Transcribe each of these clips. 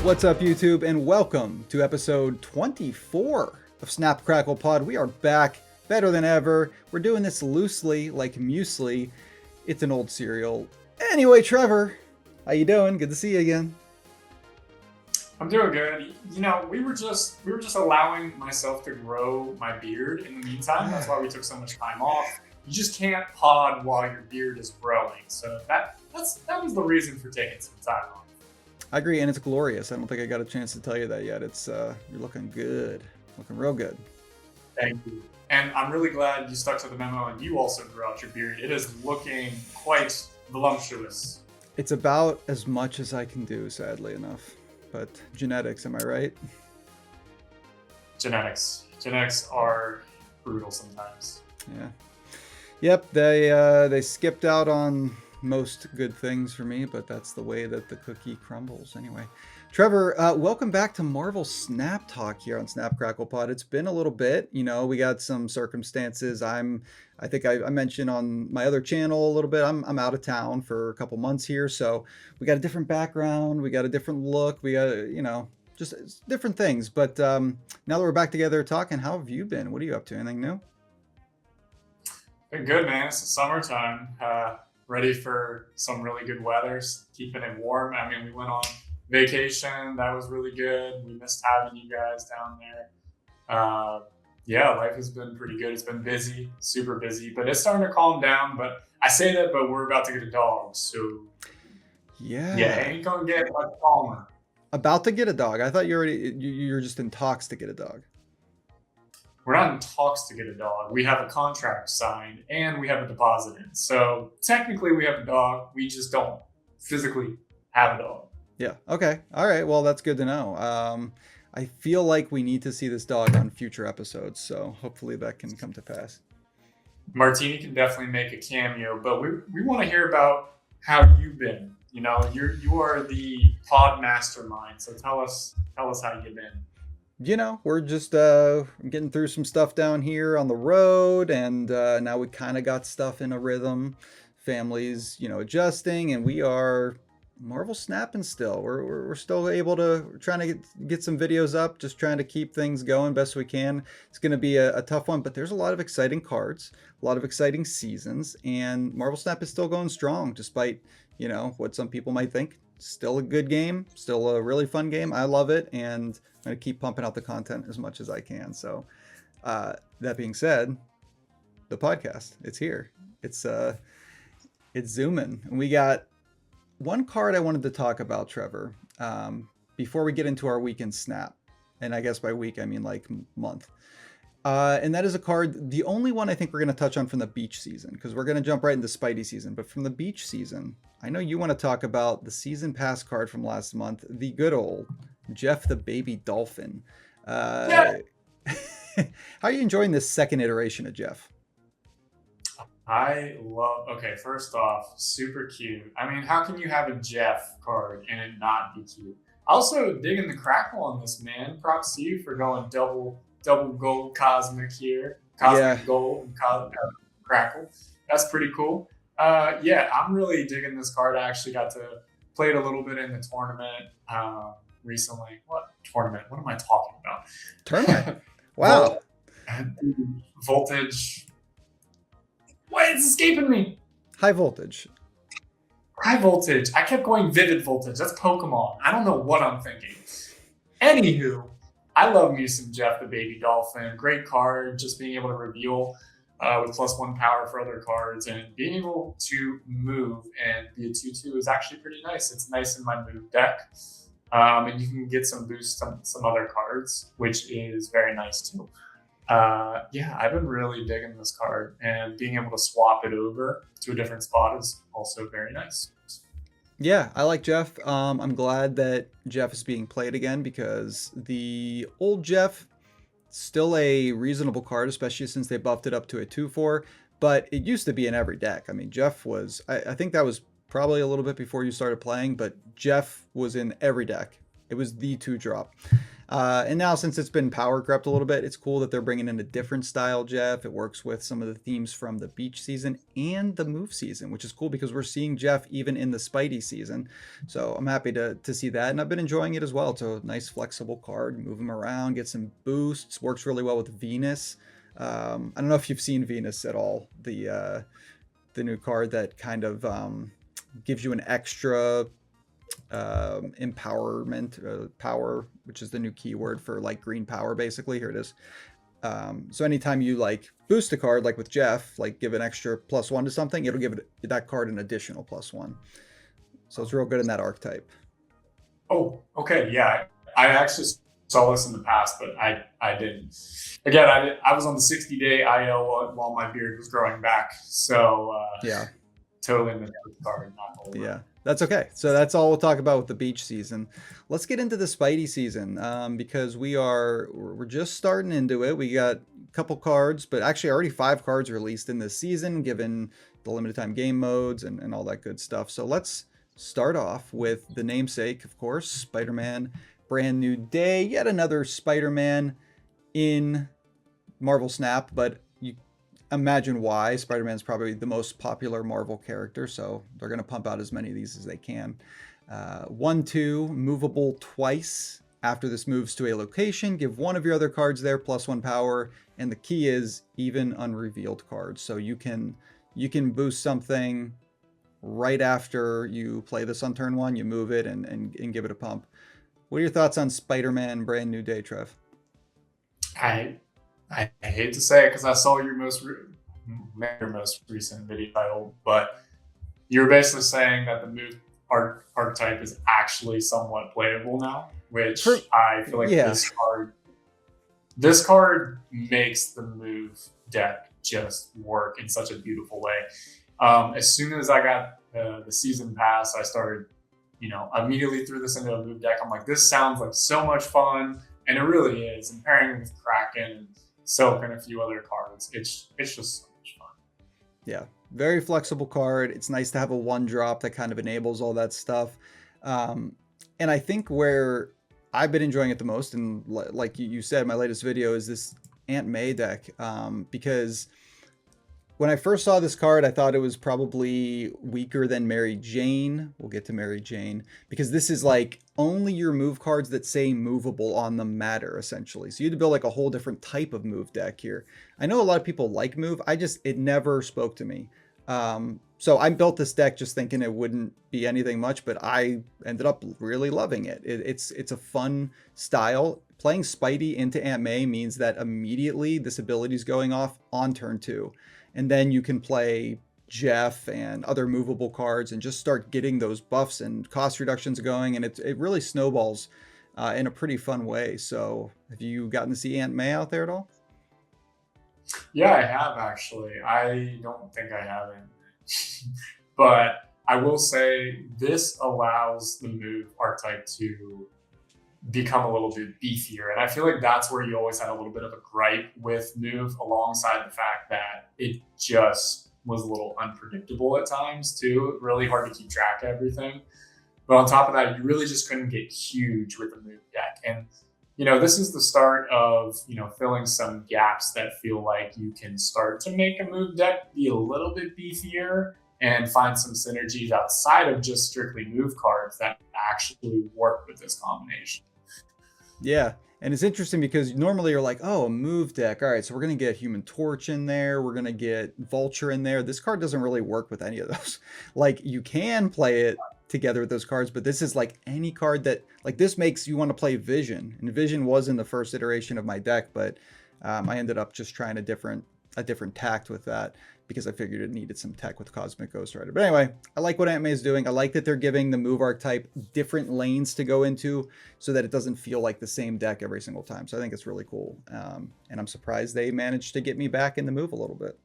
What's up, YouTube, and welcome to episode 24 of Snap Crackle Pod. We are back, better than ever. We're doing this loosely, like muesli. It's an old cereal. Anyway, Trevor, how you doing? Good to see you again. I'm doing good. You know, we were just allowing myself to grow my beard in the meantime. That's why we took so much time off. You just can't pod while your beard is growing. So that was the reason for taking some time off. I agree, and it's glorious. I don't think I got a chance to tell you that yet. It's you're looking good, looking real good. Thank you. And I'm really glad you stuck to the memo and you also grew out your beard. It is looking quite voluptuous. It's about as much as I can do, sadly enough. But genetics, am I right? Genetics are brutal sometimes. Yeah. Yep, they skipped out on most good things for me, but that's the way that the cookie crumbles. Anyway, Trevor, welcome back to Marvel Snap Talk here on Snap Crackle Pod. It's been a little bit, you know, we got some circumstances. I think I mentioned on my other channel a little bit, I'm out of town for a couple months here, so we got a different background, we got a different look, we got, you know, just different things. But now that we're back together talking, how have you been? What are you up to? Anything new? Been good, man. It's the summertime. Ready for some really good weather, keeping it warm. I mean, we went on vacation. That was really good. We missed having you guys down there. Yeah, life has been pretty good. It's been busy, super busy, but it's starting to calm down. But I say that, but we're about to get a dog. So yeah, it ain't going to get much calmer. About to get a dog. I thought you're just in talks to get a dog. We're not in talks to get a dog. We have a contract signed and we have a deposit in. So technically we have a dog. We just don't physically have a dog. Yeah. Okay. All right. Well, that's good to know. I feel like we need to see this dog on future episodes. So hopefully that can come to pass. Martini can definitely make a cameo, but we want to hear about how you've been. You know, you are the pod mastermind. So tell us how you've been. You know, we're just getting through some stuff down here on the road, and now we kind of got stuff in a rhythm. Families, you know, adjusting, and we are Marvel snapping still. We're still able to, we're trying to get some videos up, just trying to keep things going best we can. It's going to be a tough one, but there's a lot of exciting cards, a lot of exciting seasons, and Marvel Snap is still going strong despite, you know, what some people might think. Still a good game, still a really fun game. I love it, and I'm going to keep pumping out the content as much as I can. So that being said, the podcast, it's here. It's zooming. And we got one card I wanted to talk about, Trevor, before we get into our weekend snap. And I guess by week, I mean like month. And that is a card, the only one I think we're going to touch on from the beach season, because we're going to jump right into Spidey season. But from the beach season, I know you want to talk about the season pass card from last month, the good old Jeff the Baby Dolphin. Yeah. How are you enjoying this second iteration of Jeff? Okay, first off, super cute. I mean, how can you have a Jeff card and it not be cute? Also, digging the Krackle on this, man. Props to you for going double gold cosmic here. Cosmic gold and Krackle. That's pretty cool. Yeah, I'm really digging this card. I actually got to play it a little bit in the tournament recently. What tournament? What am I talking about? Tournament? Wow. Voltage. Why it's escaping me? High voltage. High voltage. I kept going vivid voltage. That's Pokemon. I don't know what I'm thinking. Anywho, I love me some Jeff the Baby Dolphin. Great card. Just being able to reveal with +1 power for other cards, and being able to move and be a 2/2 is actually pretty nice. It's nice in my move deck. And you can get some boosts on some other cards, which is very nice too. Yeah, I've been really digging this card, and being able to swap it over to a different spot is also very nice. Yeah, I like Jeff. I'm glad that Jeff is being played again, because the old Jeff, still a reasonable card, especially since they buffed it up to a 2/4, but it used to be in every deck. I mean, Jeff was, I think that was probably a little bit before you started playing, but Jeff was in every deck. It was the 2-drop. And now since it's been power crept a little bit, it's cool that they're bringing in a different style Jeff. It works with some of the themes from the beach season and the move season, which is cool because we're seeing Jeff even in the Spidey season. So I'm happy to see that. And I've been enjoying it as well. It's a nice flexible card, move him around, get some boosts, works really well with Venus. I don't know if you've seen Venus at all, the new card that kind of gives you an extra empowerment power, which is the new keyword for like green power. Basically, here it is. So anytime you like boost a card, like with Jeff, like give an extra +1 to something, it'll give that card an additional +1. So it's real good in that archetype. Oh, okay, yeah. I actually saw this in the past, but I didn't. Again, I was on the 60-day IL while my beard was growing back, so Yeah, totally missed the card. Not over. yeah, that's okay. So that's all we'll talk about with the beach season. Let's get into the Spidey season, because we're just starting into it. We got a couple cards, but actually already 5 cards released in this season, given the limited time game modes and all that good stuff. So let's start off with the namesake, of course, Spider-Man Brand New Day. Yet another Spider-Man in Marvel Snap, but you imagine why. Spider-Man's probably the most popular Marvel character, so they're going to pump out as many of these as they can. 1/2, movable twice. After this moves to a location, give one of your other cards there +1 power, and the key is even unrevealed cards. So you can boost something right after you play this on turn 1, you move it and give it a pump. What are your thoughts on Spider-Man Brand New Day, Trev? I hate to say it because I saw your most recent video title, but you're basically saying that the move archetype is actually somewhat playable now, which I feel like this card makes the move deck just work in such a beautiful way. As soon as I got the season pass, I started, immediately threw this into a move deck. I'm like, this sounds like so much fun, and it really is. And pairing with Kraken and Silk and a few other cards, it's just so much fun. Yeah, very flexible card. It's nice to have a 1-drop that kind of enables all that stuff. And I think where I've been enjoying it the most, and like you said, my latest video is this Aunt May deck, because when I first saw this card, I thought it was probably weaker than Mary Jane. We'll get to Mary Jane, because this is like only your move cards that say movable on them matter, essentially. So you had to build like a whole different type of move deck here. I know a lot of people like move. It never spoke to me. So I built this deck just thinking it wouldn't be anything much, but I ended up really loving it. It's a fun style. Playing Spidey into Aunt May means that immediately this ability is going off on turn 2. And then you can play Jeff and other movable cards and just start getting those buffs and cost reductions going. And it really snowballs in a pretty fun way. So have you gotten to see Aunt May out there at all? Yeah, I have actually. I don't think I haven't. But I will say this allows the move archetype to become a little bit beefier. And I feel like that's where you always had a little bit of a gripe with move, alongside the fact that it just was a little unpredictable at times too. Really hard to keep track of everything. But on top of that, you really just couldn't get huge with the move deck. And this is the start of, filling some gaps that feel like you can start to make a move deck be a little bit beefier and find some synergies outside of just strictly move cards that actually work with this combination. Yeah, and it's interesting because normally you're like, oh, a move deck. All right, so we're going to get Human Torch in there. We're going to get Vulture in there. This card doesn't really work with any of those. Like, you can play it together with those cards, but this is like any card that, like, this makes you want to play Vision. And Vision was in the first iteration of my deck, but I ended up just trying a different tact with that, because I figured it needed some tech with Cosmic Ghost Rider. But anyway, I like what Aunt May is doing. I like that they're giving the move archetype different lanes to go into so that it doesn't feel like the same deck every single time. So I think it's really cool. And I'm surprised they managed to get me back in the move a little bit.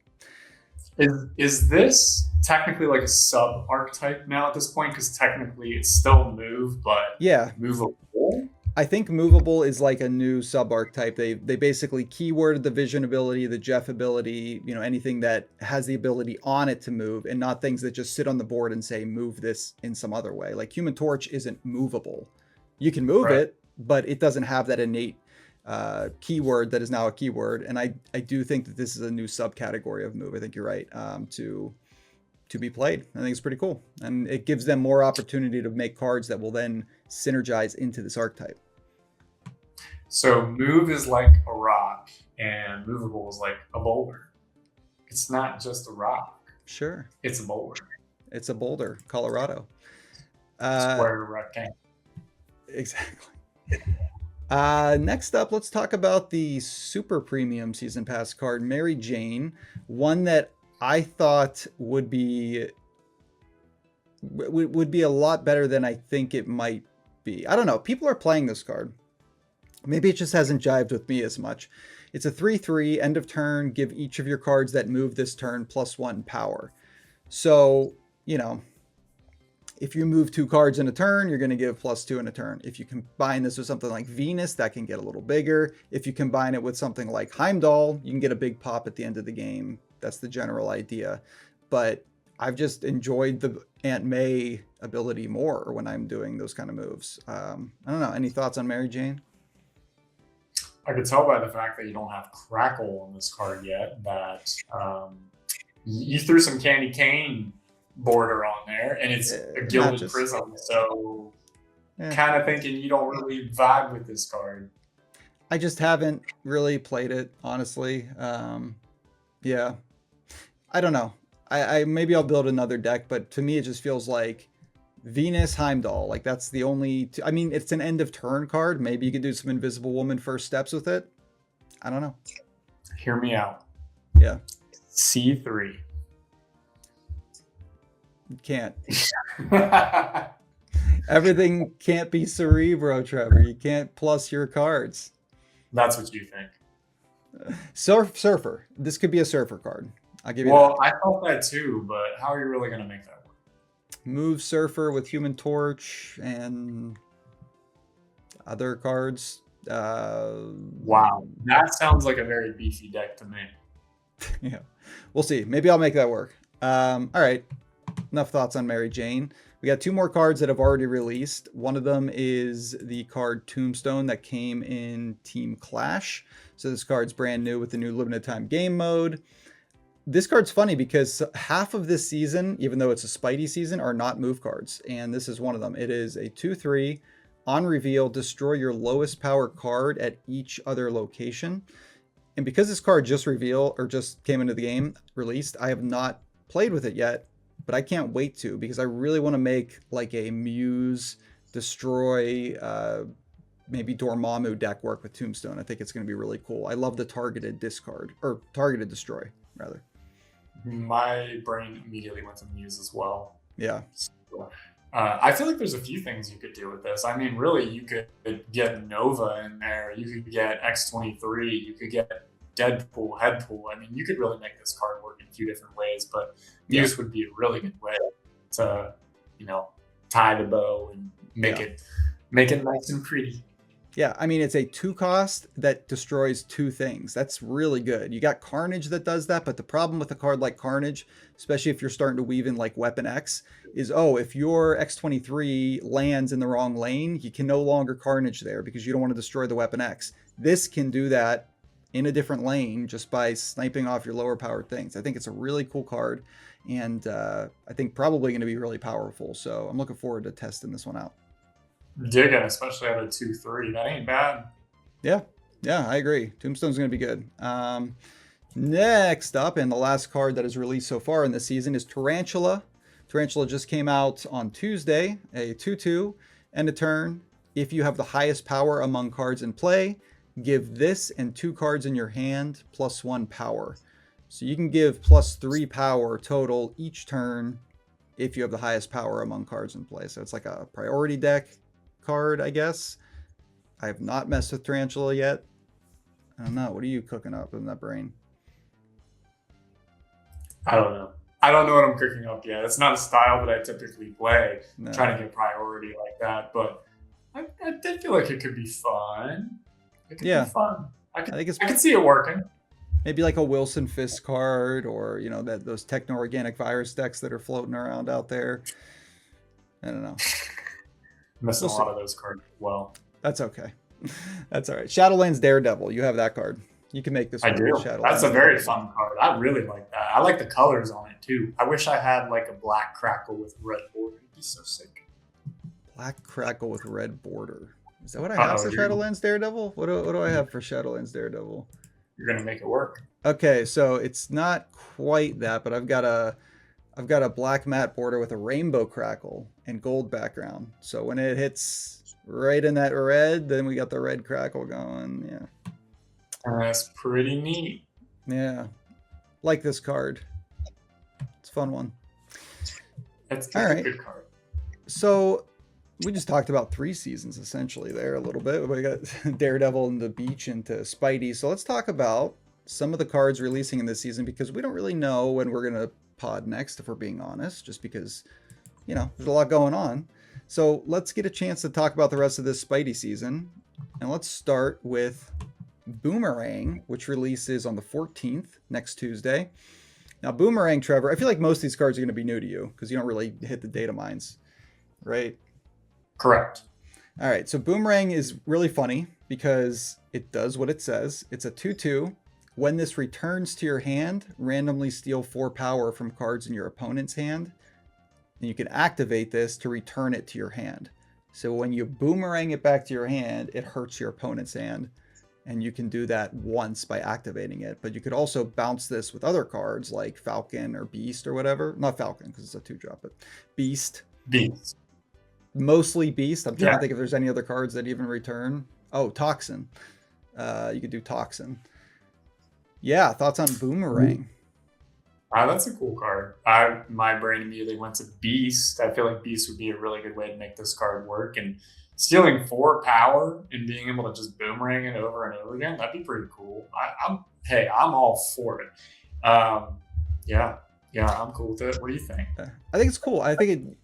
Is this technically like a sub archetype now at this point? Because technically it's still move, but yeah, movable? I think movable is like a new sub archetype. They basically keyworded the Vision ability, the Jeff ability, anything that has the ability on it to move, and not things that just sit on the board and say move this in some other way. Like Human Torch isn't movable. You can move it, but it doesn't have that innate keyword that is now a keyword. And I do think that this is a new subcategory of move. I think you're right, to be played. I think it's pretty cool, and it gives them more opportunity to make cards that will then synergize into this archetype. So move is like a rock, and movable is like a boulder. It's not just a rock. Sure. It's a boulder. It's a boulder, Colorado. Square rectangle. Exactly. Next up, let's talk about the super premium season pass card, Mary Jane, one that I thought would be a lot better than I think it might be. I don't know. People are playing this card. Maybe it just hasn't jived with me as much. It's a 3/3, end of turn, give each of your cards that move this turn +1 power. So, you know, if you move 2 cards in a turn, you're going to give +2 in a turn. If you combine this with something like Venus, that can get a little bigger. If you combine it with something like Heimdall, you can get a big pop at the end of the game. That's the general idea. But I've just enjoyed the Aunt May ability more when I'm doing those kind of moves. I don't know. Any thoughts on Mary Jane? I could tell by the fact that you don't have Krackle on this card yet that you threw some candy cane border on there, and it's a gilded prism. So kind of thinking you don't really vibe with this card. I just haven't really played it, honestly. Yeah, I don't know. I maybe I'll build another deck, but to me it just feels like Venus Heimdall. Like that's the only. I mean, it's an end of turn card. Maybe you could do some Invisible Woman first steps with it. I don't know. Hear me out. Yeah. C3. You can't. Everything can't be Cerebro, Trevor. You can't plus your cards. That's what you think. Surfer. This could be a Surfer card. I'll give you that. I thought that too, but how are you really going to make that work? Move Surfer with Human Torch and other cards. Wow. That sounds like a very beefy deck to me. Yeah. We'll see. Maybe I'll make that work. All right. Enough thoughts on Mary Jane. We got 2 more cards that have already released. One of them is the card Tombstone that came in Team Clash. So this card's brand new with the new limited time game mode. This card's funny because half of this season, even though it's a Spidey season, are not move cards. And this is one of them. It is a 2/3. On reveal, destroy your lowest power card at each other location. And because this card just came into the game, released, I have not played with it yet. But I can't wait to, because I really want to make like a Muse destroy, maybe Dormammu deck work with Tombstone. I think it's going to be really cool. I love the targeted discard, or targeted destroy, rather. My brain immediately went to Muse as well. Yeah. So, I feel like there's a few things you could do with this. I mean, really, you could get Nova in there. You could get X-23. You could get Deadpool, Headpool. I mean, you could really make this card work in a few different ways, but Muse would be a really good way to, tie the bow and make it nice and pretty. Yeah, I mean, it's a 2 cost that destroys 2 things. That's really good. You got Carnage that does that, but the problem with a card like Carnage, especially if you're starting to weave in like Weapon X, is, if your X-23 lands in the wrong lane, you can no longer Carnage there because you don't want to destroy the Weapon X. This can do that in a different lane just by sniping off your lower powered things. I think it's a really cool card, and I think probably going to be really powerful. So I'm looking forward to testing this one out. Digging, especially at a 2/3. That ain't bad. Yeah, I agree. Tombstone's going to be good. Next up, and the last card that is released so far in this season is Tarantula. Tarantula just came out on Tuesday, a 2/2, end of turn. If you have the highest power among cards in play, give this and 2 cards in your hand +1 power. So you can give +3 power total each turn if you have the highest power among cards in play. So it's like a priority deck card, I guess. I have not messed with Tarantula yet. I don't know. What are you cooking up in that brain? I don't know. I don't know what I'm cooking up yet. It's not a style that I typically play, trying to get priority like that. But I did feel like it could be fun. It could be fun. I could see it working. Maybe like a Wilson Fisk card, or those techno-organic virus decks that are floating around out there. I don't know. Missing a lot of those cards as well. That's okay. That's all right. Shadowlands Daredevil. You have that card. You can make this I one with do. That's a Shadowlands very Daredevil. fun card. I really like that. I like the colors on it too. I wish I had like a black Krackle with red border. It'd be so sick. Black Krackle with red border. Is that what I have Uh oh, for Shadowlands Daredevil? What do I have for Shadowlands Daredevil? you're gonna make it work. Okay, so it's not quite that, but I've got a black matte border with a rainbow crackle and gold background. So when it hits right in that red, then we got the red crackle going. Yeah. That's pretty neat. Yeah. Like this card. It's a fun one. That's All a right. good card. So we just talked about 3 seasons essentially there a little bit. We got Daredevil and the Beach into Spidey. So let's talk about some of the cards releasing in this season because we don't really know when we're going to pod next, if we're being honest, just because, there's a lot going on. So let's get a chance to talk about the rest of this Spidey season. And let's start with Boomerang, which releases on the 14th, next Tuesday. Now, Boomerang, Trevor, I feel like most of these cards are going to be new to you because you don't really hit the data mines, right? Correct. All right, so Boomerang is really funny because it does what it says. It's a 2/2. When this returns to your hand, randomly steal 4 power from cards in your opponent's hand. And you can activate this to return it to your hand. So when you boomerang it back to your hand, it hurts your opponent's hand. And you can do that once by activating it. But you could also bounce this with other cards like Falcon or Beast or whatever. Not Falcon because it's a 2-drop, but Beast. Beast. Mostly Beast. I'm trying Yeah. to think if there's any other cards that even return. Oh, Toxin. You could do Toxin. Yeah, thoughts on Boomerang? That's a cool card. My brain immediately went to Beast. I feel like Beast would be a really good way to make this card work. And stealing 4 power and being able to just boomerang it over and over again, that'd be pretty cool. I'm all for it. Yeah, I'm cool with it. What do you think? I think it's cool. I think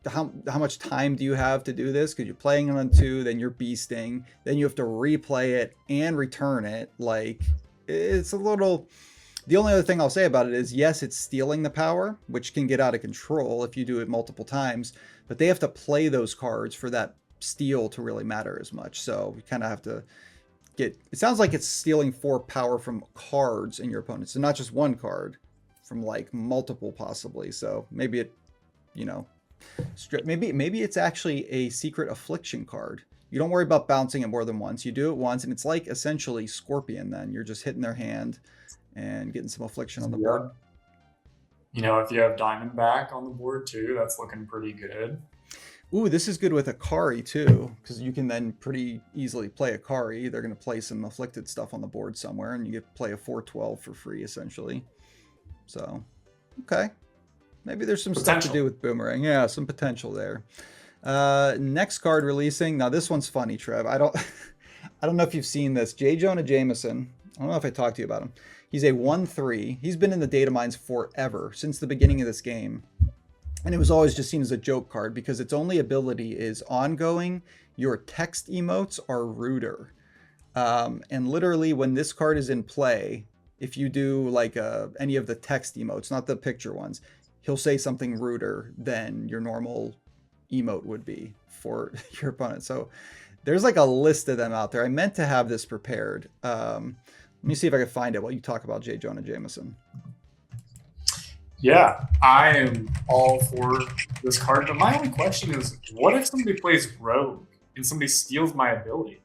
how much time do you have to do this? Because you're playing on 2, then you're beasting, then you have to replay it and return it. Like, it's a little. The only other thing I'll say about it is, yes, it's stealing the power, which can get out of control if you do it multiple times, but they have to play those cards for that steal to really matter as much. So we kind of have to it sounds like it's stealing 4 power from cards in your opponent. So not just one card, from like multiple possibly. So maybe it, maybe it's actually a secret affliction card. You don't worry about bouncing it more than once. You do it once, and it's like essentially Scorpion then. You're just hitting their hand and getting some affliction on the board. If you have Diamondback on the board too, that's looking pretty good. Ooh, this is good with Akari too, because you can then pretty easily play Akari. They're going to play some afflicted stuff on the board somewhere, and you get to play a 4/12 for free, essentially. So, okay. Maybe there's some stuff to do with Boomerang. Yeah, some potential there. Next card releasing. Now, this one's funny, Trev. I don't know if you've seen this. J. Jonah Jameson. I don't know if I talked to you about him. He's a 1/3. He's been in the data mines forever, since the beginning of this game. And it was always just seen as a joke card because its only ability is ongoing. Your text emotes are ruder. And literally when this card is in play, if you do like any of the text emotes, not the picture ones, he'll say something ruder than your normal emote would be for your opponent. So there's like a list of them out there. I meant to have this prepared. Let me see if I can find it while you talk about J. Jonah Jameson. Yeah, I am all for this card. But my only question is, what if somebody plays Rogue and somebody steals my ability?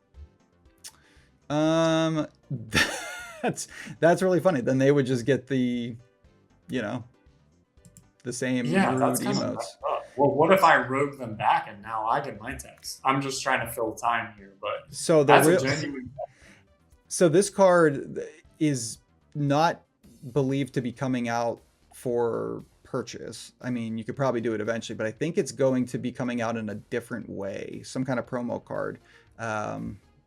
That's really funny. Then they would just get the same rude emotes. Well, what if I rogue them back and now I get my text? I'm just trying to fill time here, but so that's a genuine. So this card is not believed to be coming out for purchase. I mean, you could probably do it eventually, but I think it's going to be coming out in a different way, some kind of promo card.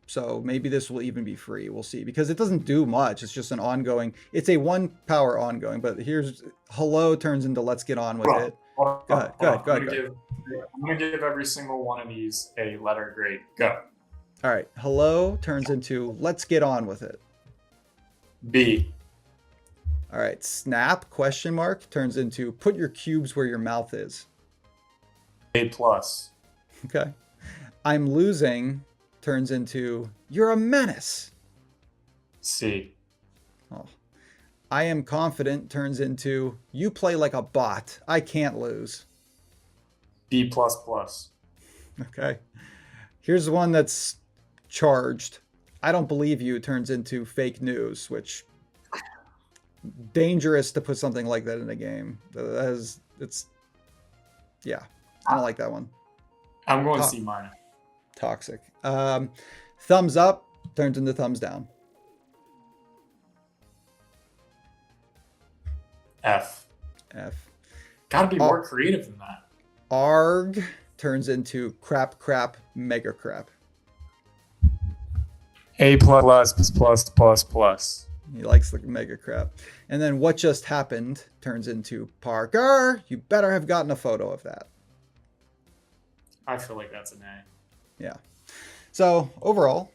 So maybe this will even be free. We'll see, because it doesn't do much. It's just an ongoing. It's a 1 power ongoing, but here's hello turns into let's get on with it. Go ahead. I'm going to give every single one of these a letter grade. Go. All right. Hello turns into let's get on with it. B. All right. Snap question mark turns into put your cubes where your mouth is. A+. Okay. I'm losing turns into "You're a menace." C. Oh. "I am confident" turns into "You play like a bot. I can't lose." B++. Okay. Here's one that's charged. "I don't believe you" turns into "fake news," which dangerous to put something like that in a game. It's yeah. I don't like that one. I'm going To- C minus. Toxic. Thumbs up turns into thumbs down. F. F. Gotta be Oh. more creative than that. Arg turns into crap, mega crap. A+++++. He likes the mega crap. And then "What just happened" turns into "Parker, you better have gotten a photo of that." I feel like that's an A. Yeah. So overall,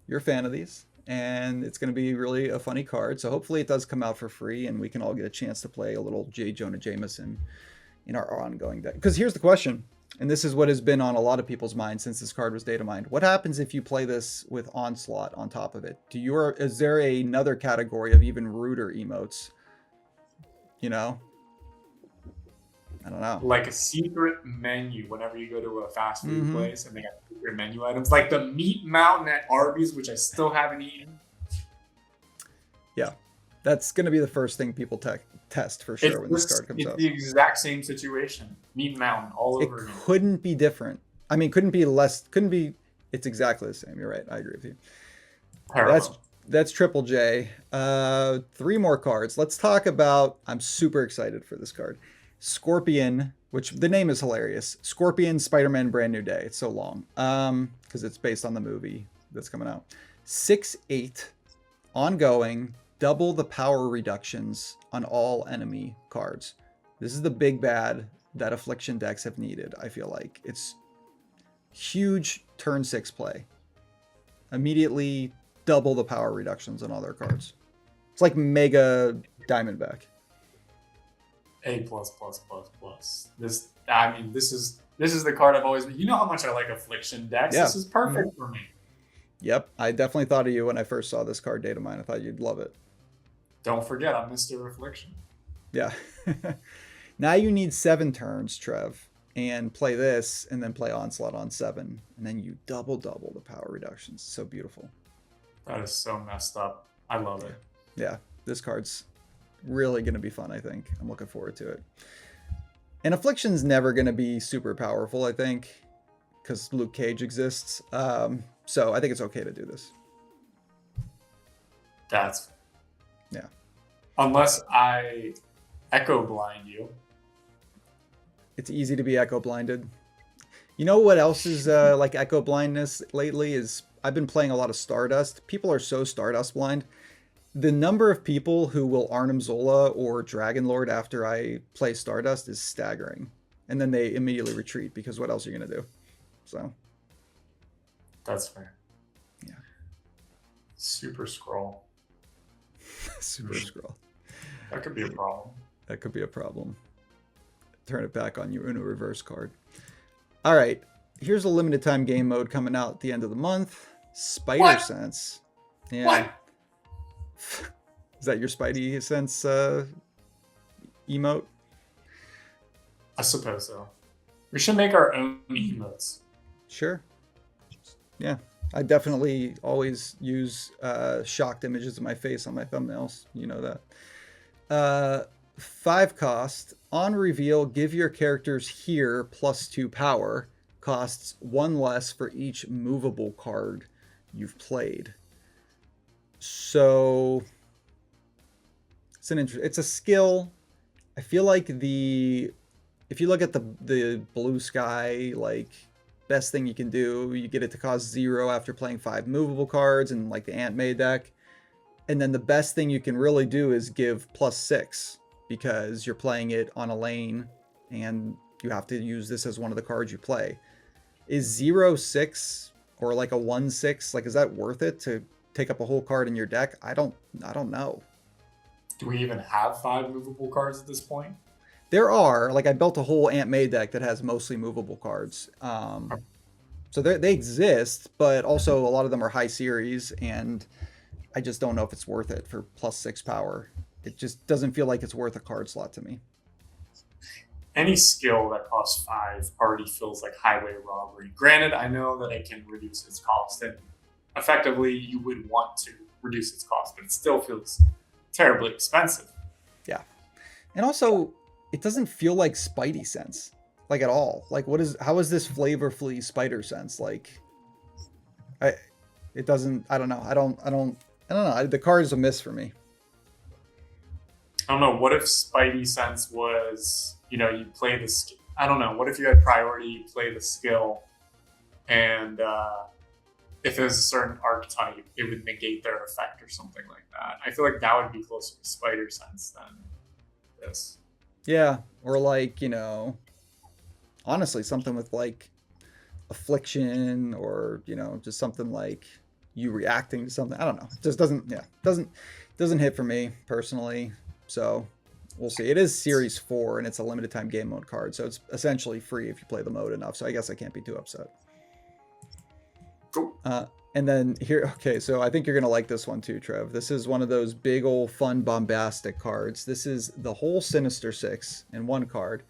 you're a fan of these, and it's going to be really a funny card. So hopefully it does come out for free, and we can all get a chance to play a little J. Jonah Jameson in our ongoing deck. Because here's the question, and this is what has been on a lot of people's minds since this card was data mined. What happens if you play this with Onslaught on top of it? Is there another category of even ruder emotes? You know? I don't know. Like a secret menu whenever you go to a fast food place and they got secret menu items. Like the Meat Mountain at Arby's, which I still haven't eaten. Yeah. That's going to be the first thing people test for sure when this card comes out. It's the exact same situation. Meat Mountain all over again. It couldn't be different. I mean, it's exactly the same. You're right. I agree with you. Parallel. That's Triple J. 3 more cards. Let's talk about, I'm super excited for this card. Scorpion, which the name is hilarious. Scorpion Spider-Man Brand New Day. It's so long. Because it's based on the movie that's coming out. 6/8 ongoing, double the power reductions on all enemy cards. This is the big bad that Affliction decks have needed, I feel like. It's huge turn 6 play. Immediately double the power reductions on all their cards. It's like Mega Diamondback. A++++. This is the card I've always been. You know how much I like Affliction decks. Yeah. This is perfect for me. Yep, I definitely thought of you when I first saw this card data mine. I thought you'd love it. Don't forget, I'm Mr. Affliction. Yeah. Now you need 7 turns, Trev, and play this, and then play Onslaught on 7, and then you double the power reductions. So beautiful. That is so messed up. I love it. Yeah, this card's really going to be fun, I think. I'm looking forward to it. And Affliction's never going to be super powerful, I think, because Luke Cage exists. So I think it's okay to do this. That's yeah. Unless I echo blind you. It's easy to be echo blinded. You know what else is like echo blindness lately is I've been playing a lot of Stardust. People are so Stardust blind. The number of people who will Arnim Zola or Dragon Lord after I play Stardust is staggering. And then they immediately retreat because what else are you going to do? So. That's fair. Yeah. Super Scroll. Super Scroll. That could be a problem. That could be a problem. Turn it back on your Uno Reverse card. All right. Here's a limited time game mode coming out at the end of the month. Spider Sense. Yeah. What? Is that your Spidey Sense emote? I suppose so. We should make our own emotes. Sure. Yeah. I definitely always use shocked images of my face on my thumbnails. You know that. 5 cost. On reveal, give your characters here +2 power. Costs 1 less for each movable card you've played. So it's a skill. I feel like if you look at the blue sky, like best thing you can do, you get it to cost 0 after playing 5 movable cards and like the Aunt May deck. And then the best thing you can really do is give +6 because you're playing it on a lane and you have to use this as one of the cards you play. Is 0/6 or like a 1/6, like is that worth it to take up a whole card in your deck? I don't know. Do we even have 5 movable cards at this point? There are, like I built a whole Aunt May deck that has mostly movable cards. So they exist, but also a lot of them are high series, and I just don't know if it's worth it for +6 power. It just doesn't feel like it's worth a card slot to me. Any skill that costs 5 already feels like highway robbery. Granted, I know that it can reduce its cost, and effectively you would want to reduce its cost, but it still feels terribly expensive. Yeah. And also, it doesn't feel like Spidey sense, like at all. Like, how is this flavorfully spider sense? Like, I, it doesn't. I don't know. I don't know. The card is a miss for me. I don't know. What if Spidey Sense was, you play the skill? I don't know. What if you had priority, you play the skill, and if there's a certain archetype, it would negate their effect or something like that. I feel like that would be closer to Spider Sense than this. Yeah. Or like, honestly, something with like affliction, or just something like you reacting to something. I don't know. It just doesn't. Yeah. Doesn't hit for me personally. So we'll see. It is Series 4, and it's a limited time game mode card, so it's essentially free if you play the mode enough. So I guess I can't be too upset. Cool. And then here, okay, so I think you're gonna like this one too, Trev. This is one of those big old fun bombastic cards. This is the whole Sinister Six in one card.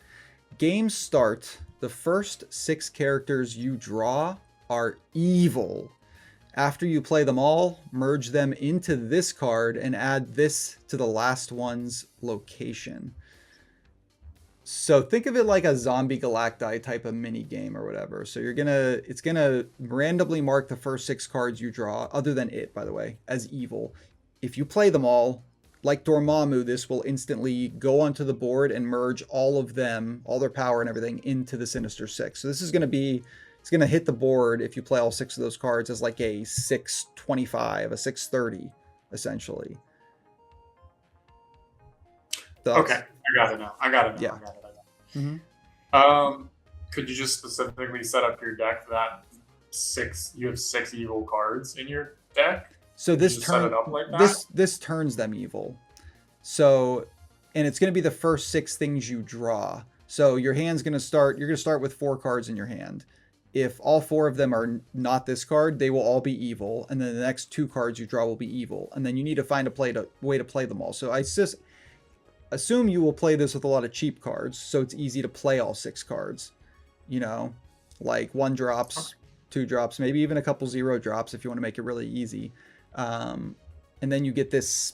Game start. The first 6 characters you draw are evil. After you play them all, merge them into this card and add this to the last one's location. So think of it like a zombie galacti type of mini game or whatever. So it's gonna randomly mark the first 6 cards you draw, other than it, by the way, as evil. If you play them all, like Dormammu, this will instantly go onto the board and merge all of them, all their power and everything, into the Sinister Six. So this is gonna be it's going to hit the board if you play all 6 of those cards as like a 625, a 630, essentially. Okay, I got it now. Yeah. I got it. Mm-hmm. Could you just specifically set up your deck that you have 6 evil cards in your deck? So this set it up like that? This turns them evil. So, and it's going to be the first 6 things you draw. So your hand's going to start. You're going to start with 4 cards in your hand. If all 4 of them are not this card, they will all be evil, and then the next 2 cards you draw will be evil, and then you need to find a way to play them all. So I just assume you will play this with a lot of cheap cards, so it's easy to play all 6 cards. Like 1 drops, 2 drops, maybe even a couple 0 drops if you want to make it really easy. And then you get this.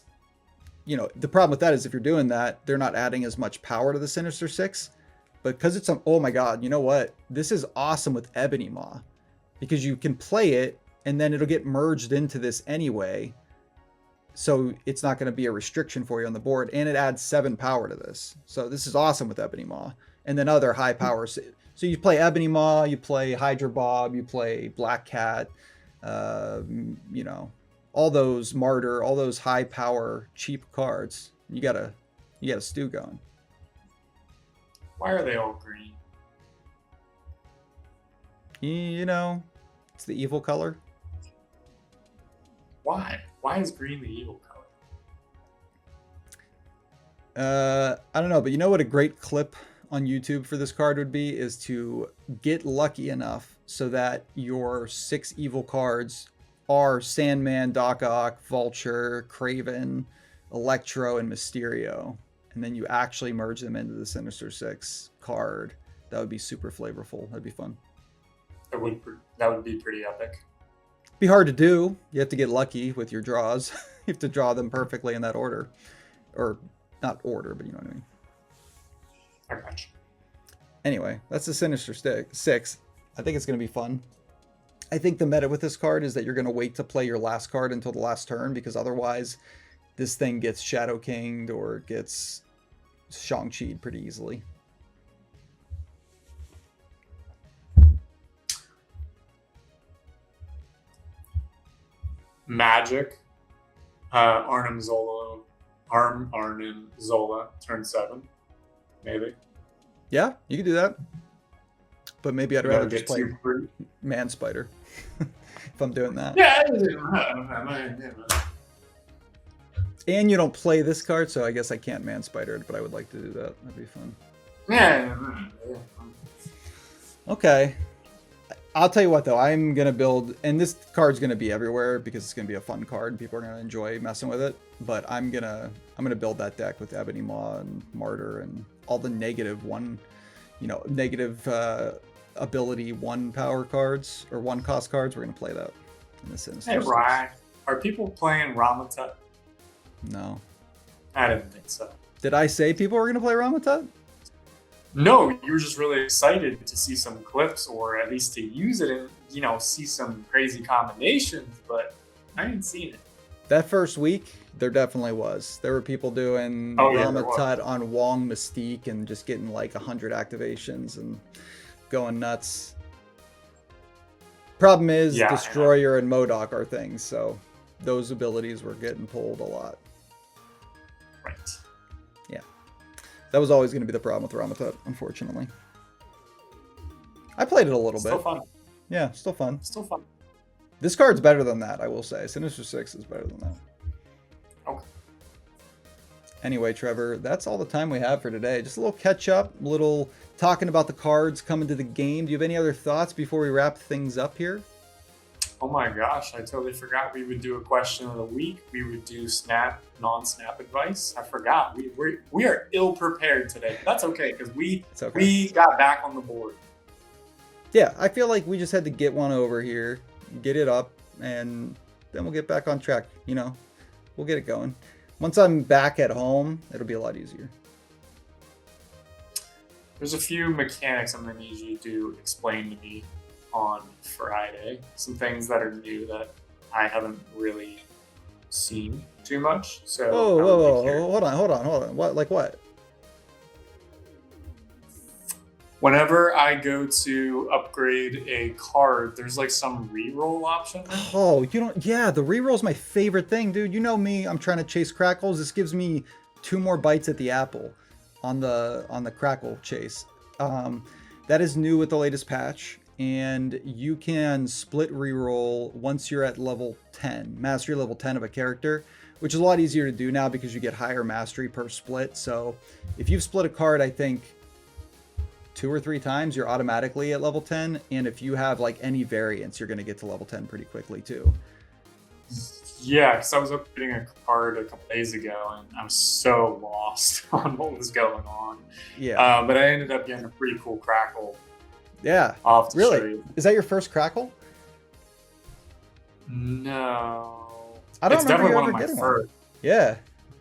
The problem with that is if you're doing that, they're not adding as much power to the Sinister Six. But because it's oh my god, you know what? This is awesome with Ebony Maw, because you can play it and then it'll get merged into this anyway. So it's not going to be a restriction for you on the board, and it adds 7 power to this. So this is awesome with Ebony Maw. And then other high power. So you play Ebony Maw, you play Hydra Bob, you play Black Cat, all those Martyr, all those high power cheap cards. You got a stew going. Why are they all green? It's the evil color. Why? Why is green the evil color? I don't know, but you know what a great clip on YouTube for this card would be is to get lucky enough so that your 6 evil cards are Sandman, Doc Ock, Vulture, Kraven, Electro, and Mysterio. And then you actually merge them into the Sinister Six card. That would be super flavorful. That'd be fun. That would be pretty epic. Be hard to do. You have to get lucky with your draws. You have to draw them perfectly in that order. Or not order, but you know what I mean. I got you. Anyway, that's the Sinister Six. I think it's going to be fun. I think the meta with this card is that you're going to wait to play your last card until the last turn, because otherwise this thing gets Shadow Kinged or gets Shang-Chi'd pretty easily. Magic. Arnim Zola, turn 7. Maybe. Yeah, you could do that. But maybe I'd rather just play free. Man Spider if I'm doing that. Yeah. And you don't play this card, so I guess I can't Man Spider it, but I would like to do that. That'd be fun. Yeah. Okay. I'll tell you what though, I'm gonna build, and this card's gonna be everywhere because it's gonna be a fun card and people are gonna enjoy messing with it. But I'm gonna build that deck with Ebony Maw and Martyr and all the negative one, negative ability one power cards or one cost cards. We're gonna play that in this instance. Hey, Ryan, are people playing Ramatut? No. I didn't think so. Did I say people were gonna play Ramatut? No, you were just really excited to see some clips or at least to use it and, see some crazy combinations, but I didn't see it. That first week, there definitely was. There were people doing Ramatut on Wong Mystique and just getting like 100 activations and going nuts. Problem is, Destroyer and Modok are things, so those abilities were getting pulled a lot. Right. Yeah. That was always going to be the problem with Ramatut, unfortunately. I played it a little bit. Still fun. Yeah, still fun. Still fun. This card's better than that, I will say. Sinister 6 is better than that. Okay. Anyway, Trevor, that's all the time we have for today. Just a little catch up, a little talking about the cards coming to the game. Do you have any other thoughts before we wrap things up here? Oh my gosh, I totally forgot we would do a question of the week. We would do snap, non-snap advice. I forgot. We are ill prepared today. That's okay because we got back on the board. Yeah, I feel like we just had to get one over here, get it up, and then we'll get back on track. We'll get it going. Once I'm back at home, it'll be a lot easier. There's a few mechanics I'm going to need you to explain to me on Friday. Some things that are new that I haven't really seen too much. So whoa, hold on. What? Like what? Whenever I go to upgrade a card, there's like some reroll option. Oh, yeah, the reroll is my favorite thing, dude. You know me, I'm trying to chase Krackles. This gives me 2 more bites at the apple on the Krackle chase. That is new with the latest patch, and you can split reroll once you're at level 10, mastery level 10 of a character, which is a lot easier to do now because you get higher mastery per split. So if you've split a card, I think 2 or 3 times, you're automatically at level 10. And if you have like any variants, you're going to get to level 10 pretty quickly too. Yeah, because I was upgrading a card a couple days ago and I was so lost on what was going on. Yeah. But I ended up getting a pretty cool Krackle. Yeah. Really? Is that your first Krackle? No. I don't remember you one ever of my getting first. one. Yeah.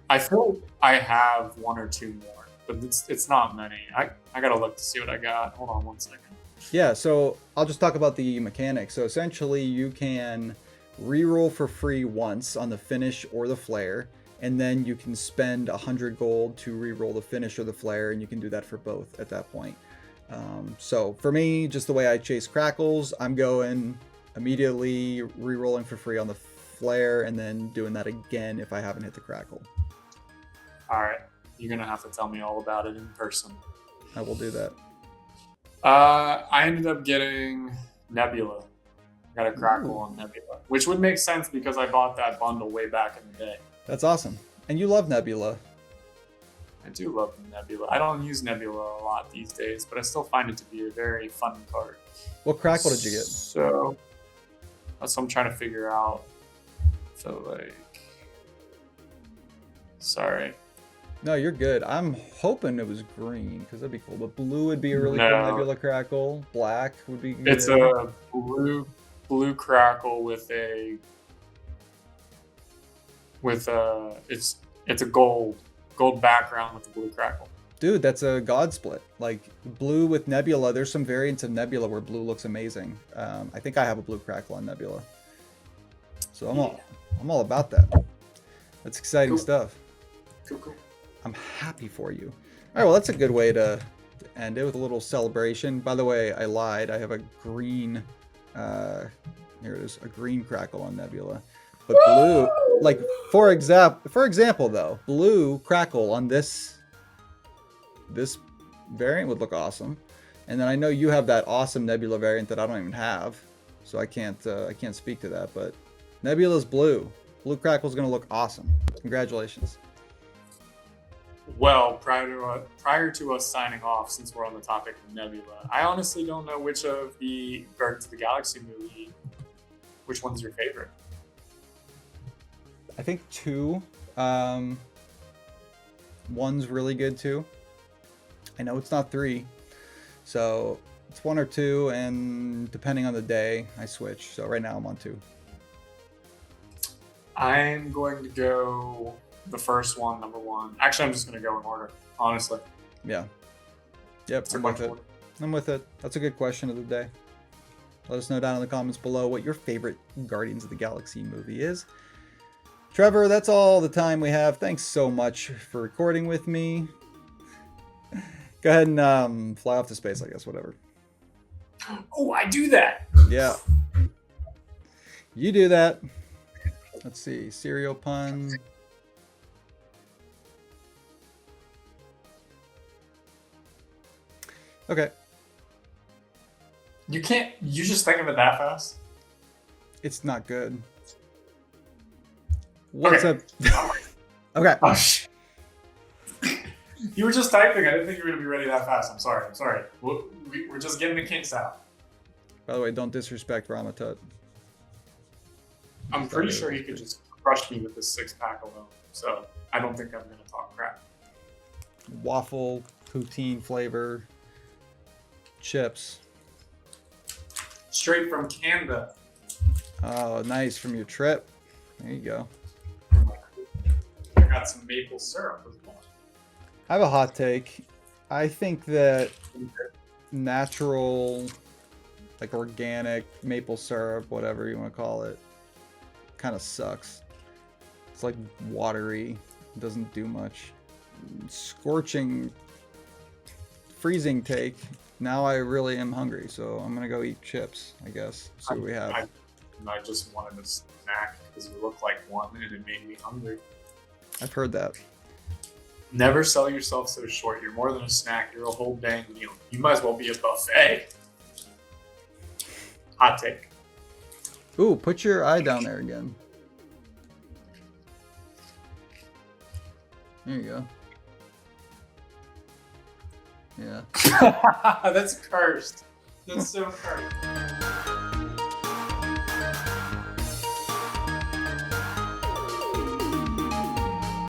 I feel I have 1 or 2 more, but it's not many. I gotta look to see what I got. Hold on 1 second. Yeah, so I'll just talk about the mechanics. So essentially you can reroll for free once on the finish or the flare, and then you can spend 100 gold to reroll the finish or the flare, and you can do that for both at that point. So for me, just the way I chase Krackles, I'm going immediately rerolling for free on the flare and then doing that again if I haven't hit the Krackle. All right, you're gonna have to tell me all about it in person. I will do that. I ended up getting Nebula. I got a Krackle on Nebula, which would make sense because I bought that bundle way back in the day. That's awesome. And you love Nebula. I do love Nebula. I don't use Nebula a lot these days, but I still find it to be a very fun card. What Krackle did you get? So that's what I'm trying to figure out. So sorry. No, you're good. I'm hoping it was green because that'd be cool. But blue would be a really cool Nebula Krackle. Black would be good. It's a blue Krackle it's a gold background with a blue Krackle. Dude, that's a god split. Like blue with Nebula. There's some variants of Nebula where blue looks amazing. I think I have a blue Krackle on Nebula. So I'm all about that. That's exciting stuff. Cool. I'm happy for you. All right, well, that's a good way to end it with a little celebration. By the way, I lied. I have a green, here it is, a green Krackle on Nebula. But blue, like, for example, though, blue Krackle on this variant would look awesome. And then I know you have that awesome Nebula variant that I don't even have, so I can't speak to that. But Nebula's blue. Blue Krackle's gonna look awesome. Congratulations. Well, prior to us signing off, since we're on the topic of Nebula, I honestly don't know which of the Guardians of the Galaxy movie, which one's your favorite. I think two. Um, one's really good too. I know it's not three, so it's one or two, and depending on the day, I switch. So right now I'm on two. I'm going to go the first one, number one. Actually, I'm just going to go in order, honestly. Yeah. Yep, I'm with it. I'm with it. That's a good question of the day. Let us know down in the comments below what your favorite Guardians of the Galaxy movie is. Trevor, that's all the time we have. Thanks so much for recording with me. Go ahead and fly off to space, I guess, whatever. Oh, I do that. Yeah. You do that. Let's see. Cereal pun. Okay. You can't. You just think of it that fast. It's not good. What's Okay. up? Okay. Oh, you were just typing. I didn't think you were going to be ready that fast. I'm sorry. We're just getting the kinks out. By the way, don't disrespect Ramatut. I'm pretty sure he could just crush me with this 6-pack alone. So I don't think I'm going to talk crap. Waffle, poutine flavor, chips. Straight from Canada. Oh, nice. From your trip. There you go. I got some maple syrup as well. I have a hot take. I think that natural, like organic maple syrup, whatever you want to call it, kind of sucks. It's like watery. It doesn't do much. Scorching, freezing take. Now I really am hungry, so I'm going to go eat chips, I guess. See what we have. I just wanted a snack because you look like one and it made me hungry. I've heard that. Never sell yourself so short. You're more than a snack. You're a whole dang meal. You might as well be a buffet. Hot take. Ooh, put your eye down there again. There you go. Yeah. That's cursed. That's so cursed.